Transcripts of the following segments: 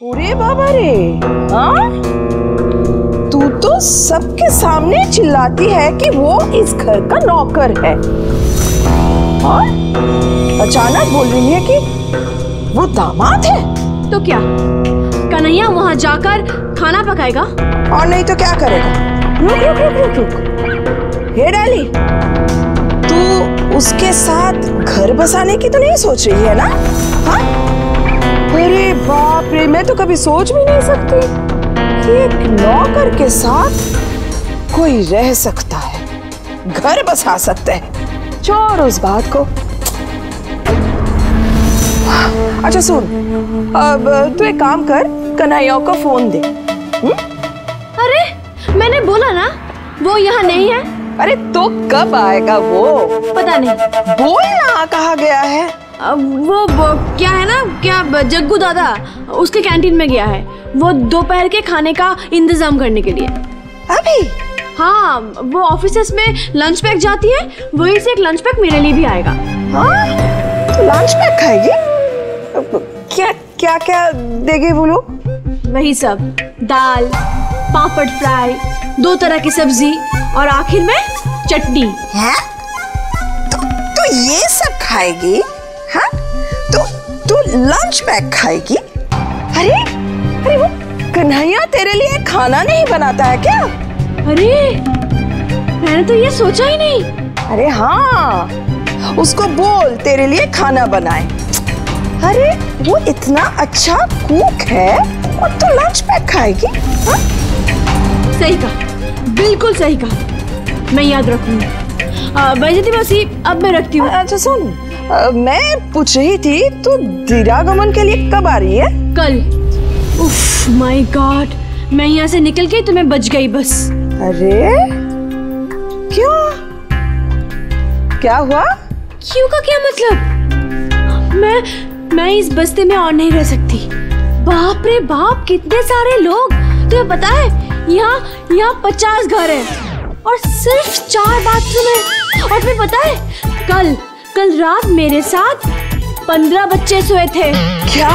अरे बाबा रे, हाँ? तू तो सबके सामने चिल्लाती है कि वो इस घर का नौकर है, और अचानक बोल रही है कि वो दामाद है। तो क्या कन्हैया वहाँ जाकर खाना पकाएगा? और नहीं तो क्या करेगा? रुक रुक रुक रुक रुक, हे डाली, तू उसके साथ घर बसाने की तो नहीं सोच रही है ना? हाँ? अरे बाप रे, मैं तो कभी सोच भी नहीं सकती कि एक नौकर के साथ कोई रह सकता है, घर बसा सकता है। छोड़ उस बात को। अच्छा सुन, अब तू एक काम कर, कन्हैया को फोन दे। अरे मैंने बोला ना वो यहाँ नहीं है। अरे तो कब आएगा वो? पता नहीं। बोल ना, कहाँ गया है? वो क्या है ना, क्या जग्गू दादा उसके कैंटीन में गया है, वो दोपहर के खाने का इंतजाम करने के लिए। अभी? हाँ, वो ऑफिस में लंच पैक जाती है, वहीं से एक लंच पैक मेरे लिए भी आएगा। हाँ? तो लंच पैक खाएगी? क्या क्या क्या देगी वो लोग? वही सब, दाल, पापड़ फ्राई, 2 तरह की सब्जी और आखिर में चटनी। है? तो ये सब खाएगी? हाँ? तो लंच पैक खाएगी? अरे वो कन्हैया तेरे लिए खाना नहीं बनाता है क्या? अरे मैंने तो ये सोचा ही नहीं। अरे हाँ, उसको बोल तेरे लिए खाना बनाए। अरे वो इतना अच्छा कुक है और तू लंच पैक खाएगी? हाँ? सही कहा, बिल्कुल सही कहा, मैं याद रखूंगी। बैजती मौसी, अब मैं रखती हूँ। अच्छा सुन, मैं पूछ रही थी तू दिरागमन के लिए कब आ रही है? कल। उफ माय गॉड, मैं यहाँ से निकल गई तो मैं बच गई बस। अरे क्यों? क्या हुआ? क्यों का क्या मतलब? मैं इस बस्ती में और नहीं रह सकती। बाप रे बाप, कितने सारे लोग। तुम्हें पता है यहाँ 50 घर हैं और सिर्फ 4 बाथरूम है। और तुम्हें पता है कल रात मेरे साथ 15 बच्चे सोए थे। क्या?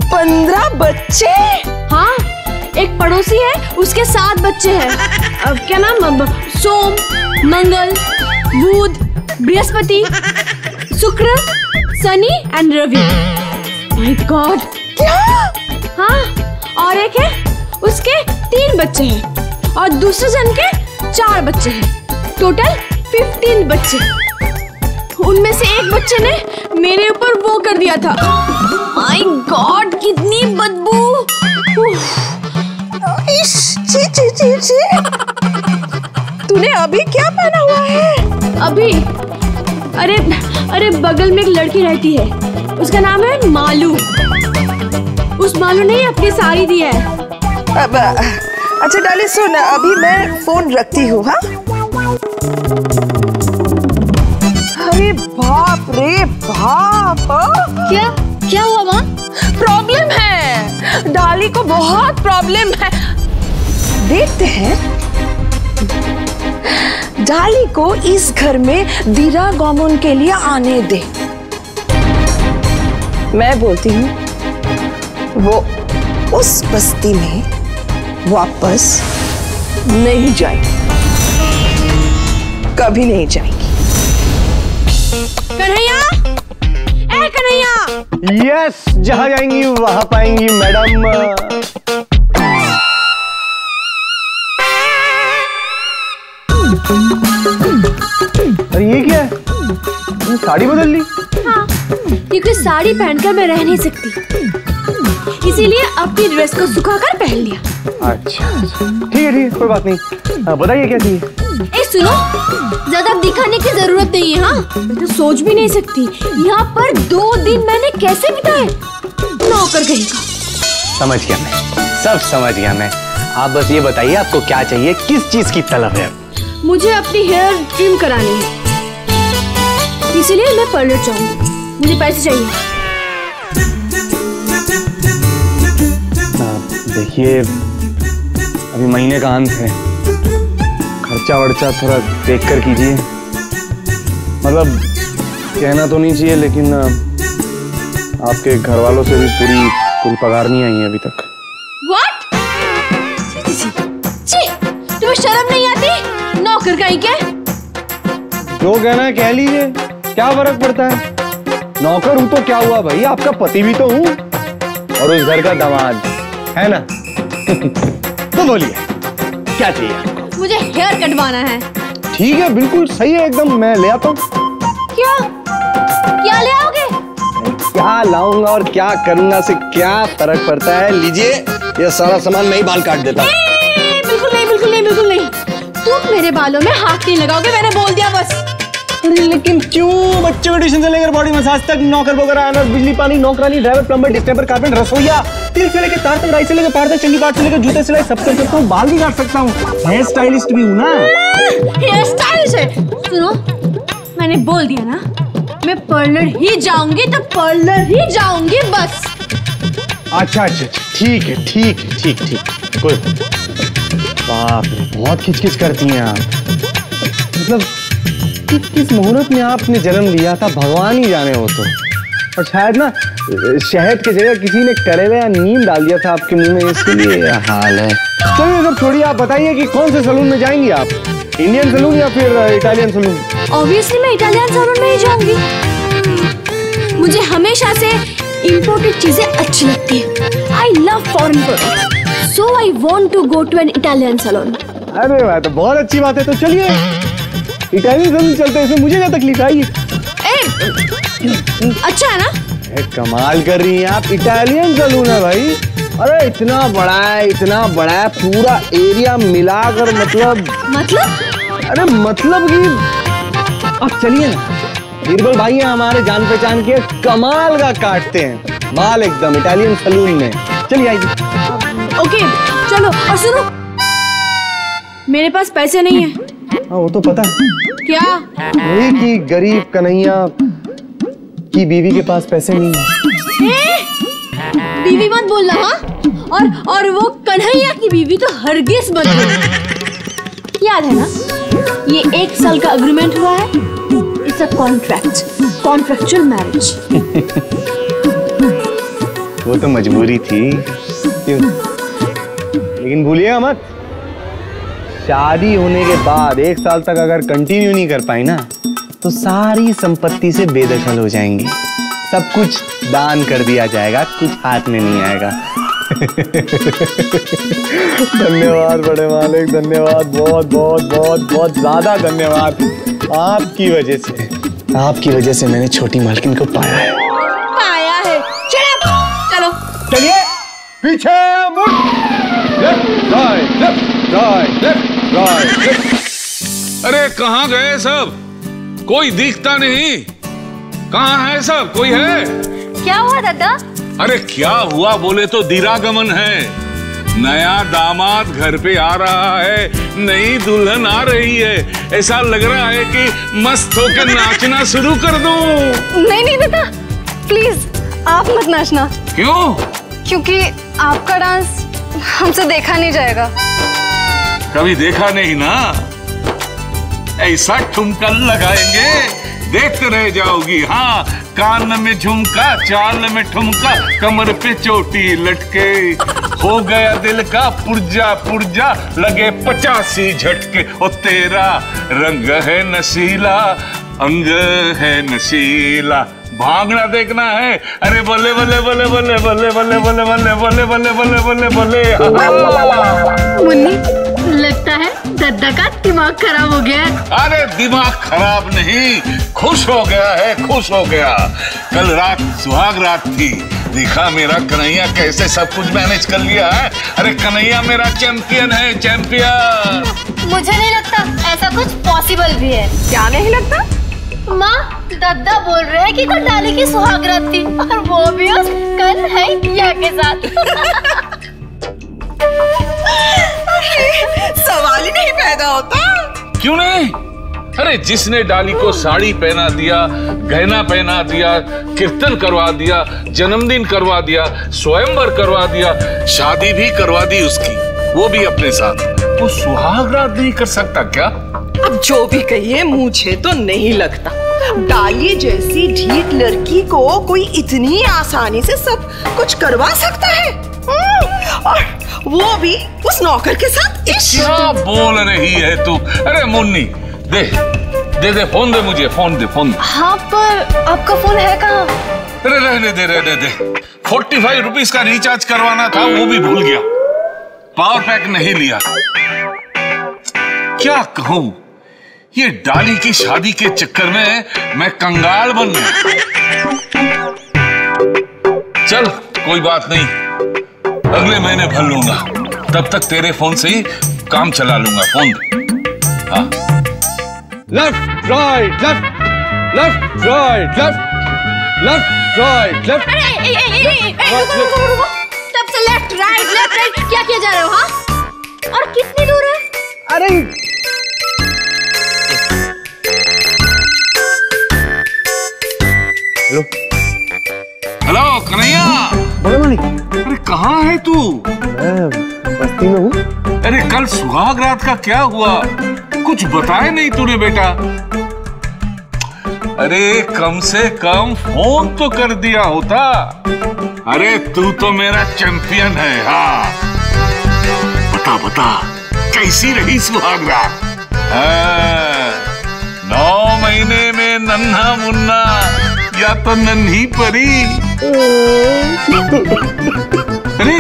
15 बच्चे? हाँ, एक पड़ोसी है, उसके 7 बच्चे हैं। अब क्या नाम? सोम, मंगल, बुध, बृहस्पति, शुक्र, शनि एंड रवि। My god. क्या? हाँ, और एक है, उसके 3 बच्चे हैं और दूसरे जन के 4 बच्चे हैं। टोटल 15 बच्चे। उनमें से एक बच्चे ने मेरे ऊपर वो कर दिया था। माय गॉड, कितनी बदबू। ची ची ची ची। तूने अभी क्या पहना हुआ है? अभी? अरे बगल में एक लड़की रहती है, उसका नाम है मालू। उस मालू ने अपनी साड़ी दी है। अब अच्छा डाली सुन, अभी मैं फोन रखती हूँ। हाँ? अरे बाप रे बाप। क्या हुआ माँ? प्रॉब्लम है, डाली को बहुत प्रॉब्लम है। देखते हैं डाली को इस घर में दिरागमन के लिए आने दे। मैं बोलती हूँ वो उस बस्ती में वापस नहीं जाएगी, कभी नहीं जाएगी। कन्हैया, ए कन्हैया। यस, जहाँ जाएंगी वहाँ पाएंगी मैडम। अरे ये क्या है? साड़ी बदल ली? हाँ, क्योंकि साड़ी पहनकर मैं रह नहीं सकती, इसीलिए अपनी ड्रेस को सुखाकर पहन लिया। अच्छा, ठीक है, कोई बात नहीं। बताइए क्या चाहिए? सुनो, ज्यादा दिखाने की जरूरत नहीं है। हाँ, मैं तो सोच भी नहीं सकती यहाँ पर 2 दिन मैंने कैसे बिताए। नौकर कहीं का। समझ गया मैं, सब समझ गया मैं। आप बस ये बताइए आपको क्या चाहिए, किस चीज की तलब है? मुझे अपनी हेयर ट्रिम करानी है, इसीलिए मैं पार्लर जाऊंगी। मुझे पैसे चाहिए। देखिए, अभी महीने का अंत है, खर्चा वर्चा थोड़ा देख कर कीजिए। मतलब कहना तो नहीं चाहिए, लेकिन आपके घर वालों से भी पूरी पूरी पगार नहीं आई है अभी तक। What? तुम्हें शर्म नहीं आती? नौकर कहीं के? जो कहना है कह लीजिए, क्या फर्क पड़ता है? नौकर हूं तो क्या हुआ भाई, आपका पति भी तो हूं और उस घर का दामाद है ना। तो बोलिए क्या चाहिए आपको? मुझे हेयर कटवाना है। ठीक है, बिल्कुल सही है एकदम, मैं ले आता हूँ। क्या ले आओगे? क्या लाऊंगा और क्या करूंगा से क्या फर्क पड़ता है? लीजिए, ये सारा सामान मैं ही बाल काट देता हूँ। बिल्कुल नहीं, बिल्कुल नहीं, बिल्कुल नहीं। तुम मेरे बालों में हाथ नहीं लगाओगे, मैंने बोल दिया बस। अरे लेकिन क्यों? बच्चों के ट्यूशन से लेकर बॉडी मसाज तक, नौकर वगैरह आना, बिजली पानी, नौकरानी, ड्राइवर, प्लम्बर, डिस्टेंबर, कारपेंटर, रसोईया, तिल से लेकर तार तक, राई से लेकर पार तक, चंगी पाठ से लेकर जूते सिलाई सब कर सकता हूँ, बाल भी काट सकता हूँ, हेयर स्टाइलिस्ट भी हूँ ना। हेयर स्टाइलिस्ट है? सुनो, मैंने बोल दिया ना, मैं पार्लर ही जाऊंगी तो पार्लर ही जाऊंगी बस। अच्छा, ठीक है, ठीक कोई। बाप रे, बहुत किचकिच करती हैं आप। मतलब किस मुहूर्त में आपने जन्म लिया था भगवान ही जाने हो तो। और शायद ना शहद की जगह किसी ने करेला या नीम डाल दिया था आपके मुंह में, इसलिए ये हाल है। चलिए सब छोड़िए, आप बताइए कि कौन से सलून में जाएंगी आप? इंडियन सलून या फिर इटालियन सलून? ऑब्वियसली मैं इटालियन सलून में ही जाऊंगी। मुझे हमेशा से इंपोर्टेड चीजें अच्छी लगती है। I love foreign products, so I want to go to an Italian salon. अरे वाह, तो बहुत अच्छी बात है। तो चलिए इटालियन सलून चलते हैं, इसमें मुझे क्या तकलीफ आई? अच्छा है ना? कमाल कर रही हैं आप, इटालियन सलून है भाई। अरे इतना बड़ा है, पूरा एरिया मिलाकर, मतलब अरे मतलब कि अब चलिए ना, बीरबल भाई हैं हमारे जान पहचान के, कमाल का काटते हैं बाल एकदम इटालियन सलून में। चलिए आइए। ओके चलो। और सुनो, मेरे पास पैसे नहीं है। हाँ वो तो पता है। क्या? वही कि गरीब कन्हैया की बीवी के पास पैसे नहीं है। बीवी मत बोलना। हाँ, और वो कन्हैया की बीवी तो हरगिज मत बोलना। याद है ना, ये 1 साल का एग्रीमेंट हुआ है। It's a contractual marriage. वो तो मजबूरी थी, लेकिन भूलिएगा मत, शादी होने के बाद 1 साल तक अगर कंटिन्यू नहीं कर पाई ना, तो सारी संपत्ति से बेदखल हो जाएंगी। सब कुछ दान कर दिया जाएगा, कुछ हाथ में नहीं आएगा। धन्यवाद बड़े मालिक, धन्यवाद, बहुत बहुत बहुत बहुत ज्यादा धन्यवाद। आपकी वजह से मैंने छोटी मालकिन को पाया है। चलो चलिए, पीछे मुड़, left right, left right, left right, left. अरे कहाँ गए सब? कोई दिखता नहीं। कहाँ है सब? कोई है? क्या हुआ दादा? अरे क्या हुआ बोले तो दिरागमन है। नया दामाद घर पे आ रहा है, नई दुल्हन आ रही है। ऐसा लग रहा है कि मस्त होकर नाचना शुरू कर दूं। नहीं दादा, प्लीज आप मत नाचना। क्यों? क्योंकि आपका डांस हमसे देखा नहीं जाएगा। कभी देखा नहीं ना? ऐसा ठुमका लगाएंगे, देखते रह जाओगी। हाँ, कान में झुमका, चाल में ठुमका, कमर पे चोटी लटके, हो गया दिल का पुर्जा पुर्जा, लगे 85 झटके। ओ तेरा रंग है नशीला, अंग है नशीला, भागना देखना है। अरे बल्ले बल्ले बल्ले बल्ले बल्ले बल्ले बल्ले बल्ले बल्ले बल्ले बल्ले बल्ले बल्ले। मुन्नी, लगता है दद्दा का दिमाग खराब हो गया है। अरे दिमाग खराब नहीं, खुश हो गया है, खुश हो गया। कल रात सुहाग रात थी, देखा मेरा कन्हैया कैसे सब कुछ मैनेज कर लिया है। अरे कन्हैया मेरा चैंपियन है, चैंपियन। मुझे नहीं लगता ऐसा कुछ पॉसिबल भी है। क्या नहीं लगता? माँ, दद्दा बोल रहे हैं कि कल डाली की सुहाग रात थी, और वो भी उस कन्हैया के साथ। सवाल ही नहीं पैदा होता। क्यों नहीं? अरे जिसने डाली को साड़ी पहना दिया, गहना पहना दिया, कीर्तन करवा दिया, जन्मदिन करवा दिया, स्वयंवर करवा दिया, शादी भी करवा दी उसकी, वो भी अपने साथ, वो सुहाग रात नहीं कर सकता क्या? अब जो भी कहिए मुझे तो नहीं लगता। डाली जैसी ढीठ लड़की को कोई इतनी आसानी से सब कुछ करवा सकता है? और वो भी उस नौकर के साथ। क्या बोल रही है तू? अरे मुन्नी, दे दे दे फोन, दे मुझे फोन, दे फोन। हाँ, पर आपका फोन है कहाँ? अरे रहने दे 45 रुपीज का रिचार्ज करवाना था, वो भी भूल गया। पावर पैक नहीं लिया। क्या कहूं, ये डाली की शादी के चक्कर में मैं कंगाल बन गया। चल कोई बात नहीं, अगले महीने भर लूंगा, तब तक तेरे फोन से ही काम चला लूंगा। फोन दे। हाँ, left right left left right left left right left. रुको। तब से लेफ्ट राइट क्या किया जा रहा है? हाँ, और कितनी दूर है? अरे हेलो हेलो कन्हैया। बड़े मालिक, अरे कहाँ है तू? मैं बस्ती में हूँ। अरे कल सुहाग रात का क्या हुआ, कुछ बताया नहीं तूने बेटा। अरे कम से कम फोन तो कर दिया होता। अरे तू तो मेरा चैंपियन है। हाँ बता बता, कैसी रही सुहाग रात? 9 महीने में नन्हा मुन्ना या तो नन्ही परी। अरे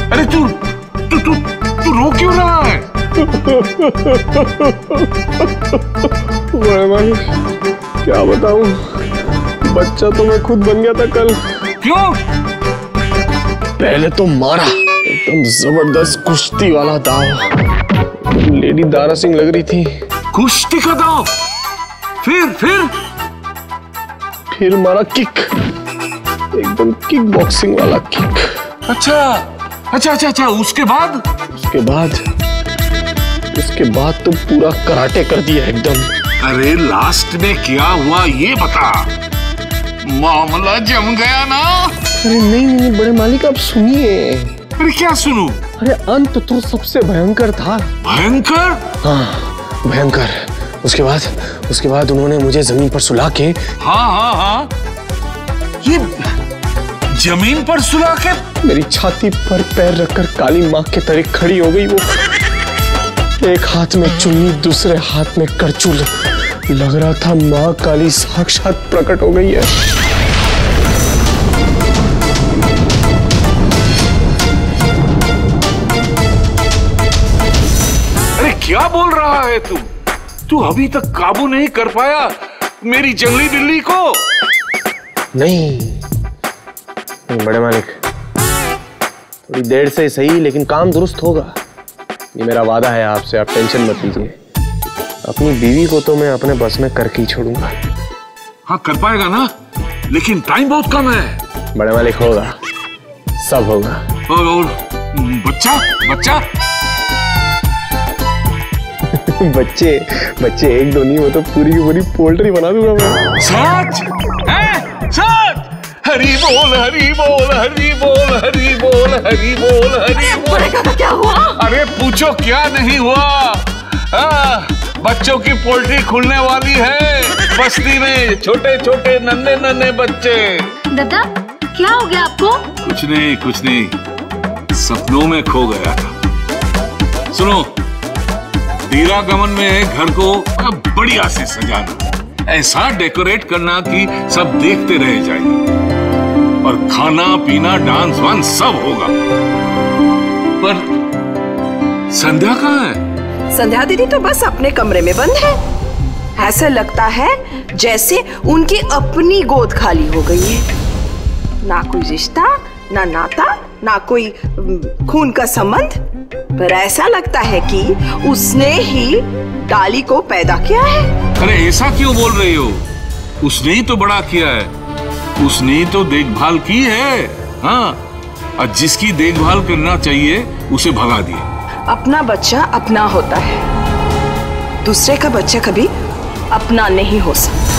अरे तू तू तू तू रो क्यों रहा है? बड़े मालिक, क्या बताऊं, बच्चा तो मैं खुद बन गया था कल। क्यों? पहले तो मारा, एकदम जबरदस्त कुश्ती वाला दाव, लेडी दारा सिंह लग रही थी। कुश्ती का दाव? फिर मारा किक, एकदम किक बॉक्सिंग वाला किक। अच्छा, उसके बाद तो पूरा कराटे कर दिया एकदम। अरे लास्ट में क्या हुआ ये बता, मामला जम गया ना? अरे नहीं बड़े मालिक, आप सुनिए। अरे क्या सुनूं? अरे अंत तो सबसे भयंकर था। भयंकर? हाँ भयंकर। उसके बाद उन्होंने मुझे जमीन पर सुला के। हाँ, ये जमीन पर सुला के? मेरी छाती पर पैर रखकर काली माँ के तरह खड़ी हो गई वो। एक हाथ में चुन्नी, दूसरे हाथ में करचूल। लग रहा था माँ काली साक्षात प्रकट हो गई है। अरे क्या बोल रहा है तू अभी तक काबू नहीं कर पाया मेरी जंगली बिल्ली को? नहीं बड़े मालिक, थोड़ी देर से सही लेकिन काम दुरुस्त होगा, ये मेरा वादा है आपसे। आप टेंशन मत लीजिए। अपनी बीवी को तो मैं अपने बस में करके ही छोड़ूंगा। हाँ कर पाएगा ना, लेकिन टाइम बहुत कम है। बड़े मालिक, होगा, सब होगा। और बच्चा बच्चे एक दो नहीं, वो तो पूरी की पूरी पोल्ट्री बना दूंगा मैं। सच? हरी बोल हरी बोल हरी बोल हरी बोल हरी बोल हरी बोल। क्या हुआ? अरे पूछो क्या नहीं हुआ। बच्चों की पोल्ट्री खुलने वाली है बस्ती में, छोटे छोटे नन्हे नन्हे बच्चे। दादा क्या हो गया आपको? कुछ नहीं, सपनों में खो गया था। सुनो, दीरा गमन में घर को बढ़िया से सजाना, ऐसा डेकोरेट करना कि सब देखते रह जाएंगे, और खाना पीना डांस वांस सब होगा। पर संध्या कहाँ है? संध्या दीदी तो बस अपने कमरे में बंद है। ऐसा लगता है जैसे उनकी अपनी गोद खाली हो गई है। ना कोई रिश्ता, ना नाता, ना कोई खून का संबंध, पर ऐसा लगता है कि उसने ही डाली को पैदा किया है। अरे ऐसा क्यों बोल रही हो? उसने ही तो बड़ा किया है, उसने ही तो देखभाल की है। हाँ, और जिसकी देखभाल करना चाहिए उसे भगा दिया। अपना बच्चा अपना होता है, दूसरे का बच्चा कभी अपना नहीं हो सकता।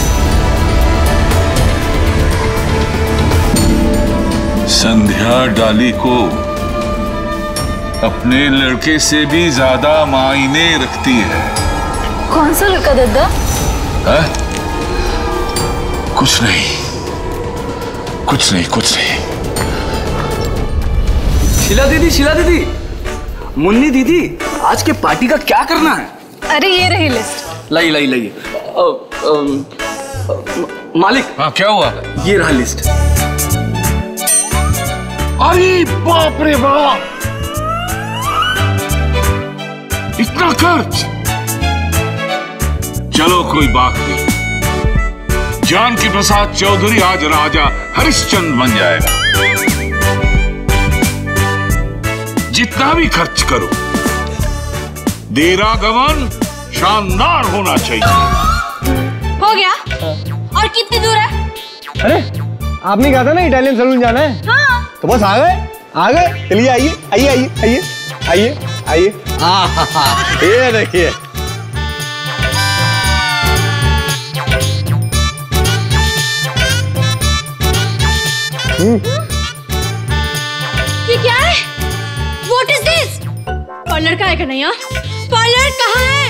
संध्या डाली को अपने लड़के से भी ज्यादा मायने रखती है। कौन सा लड़का दादा? है? कुछ नहीं, कुछ नहीं, कुछ नहीं। शीला दीदी, मुन्नी दीदी, आज के पार्टी का क्या करना है? अरे ये रही लिस्ट। लाइए। मालिक। हाँ, क्या हुआ? ये रहा लिस्ट। अरे बाप रे बाप, इतना खर्च। चलो कोई बात नहीं, जानकी प्रसाद चौधरी आज राजा हरिश्चंद्र बन जाएगा। जितना भी खर्च करो, देरागमन शानदार होना चाहिए। हो गया? और कितनी दूर है? अरे आपने कहा था ना इटालियन सैलून जाना है। हाँ। तो बस आ गए। चलिए आइए। ये देखिए। ये क्या है? What is this? पार्लर कहाँ है कन्हैया? पार्लर कहाँ है?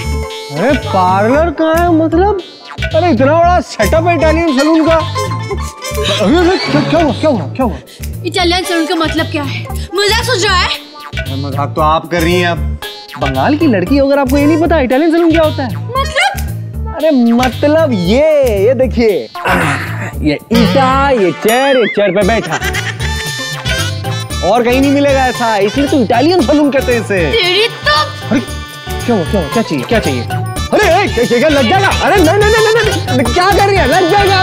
अरे पार्लर कहाँ है मतलब? अरे इतना बड़ा सेटअप है इटालियन सैलून का। क्या हुआ? इटालियन सैलून का मतलब क्या है? मजाक सोच रहा है? मजाक तो आप कर रही हैं। अब बंगाल की लड़की अगर आपको ये नहीं पता इटालियन सैलून क्या होता है? मतलब? अरे मतलब ये देखिए, ये ईटा, ये चेयर पे बैठा, और कहीं नहीं मिलेगा ऐसा, इसलिए तो इटालियन सैलून कहते हैं इसे। तेरी तो। अरे क्या हुआ? क्या चाहिए? अरे क्या लग जाएगा? अरे नहीं, क्या कर रही है? लग जाएगा।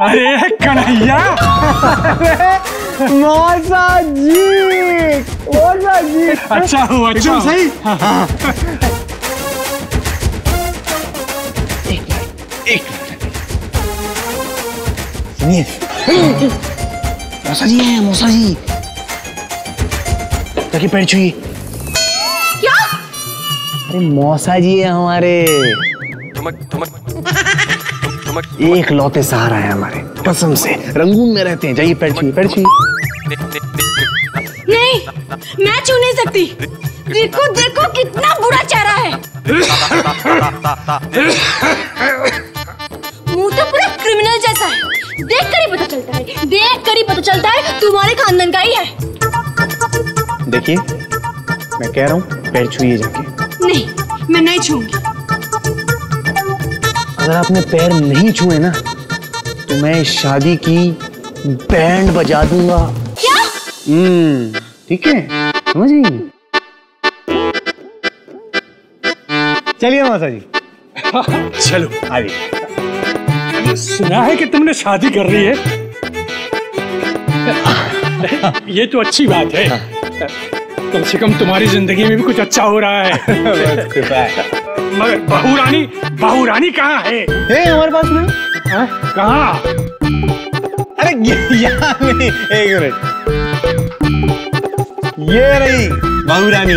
अरे कन्हैया, मौसा जी। अच्छा हुआ। सही। एक मिनट सुनिए। मौसा जी ताकि पैर छुई। क्या? अरे मौसा जी है हमारे, एक लौते सहारा है हमारे, कसम से। रंगून में रहते हैं। जाइए पैर छुई। नहीं, मैं छू नहीं सकती। देखो कितना बुरा चेहरा है। मुंह तो पूरा क्रिमिनल जैसा है। देख कर ही पता चलता है तुम्हारे खानदान का ही है। देखिए मैं कह रहा हूँ पैर छुइए जाके। नहीं, मैं नहीं छूंगी। अगर आपने पैर नहीं छुए ना तो मैं इस शादी की बैंड बजा दूंगा। क्या? ठीक है, समझ गई? चलिए मौसा जी। चलो आइए। सुना है कि तुमने शादी कर रही है। ये तो अच्छी बात है। कम से कम तुम्हारी जिंदगी में भी कुछ अच्छा हो रहा है। मगर बहू रानी कहाँ है? हमारे पास में। कहाँ? अरे यहाँ नहीं, एक मिनट। ये रही बहू रानी।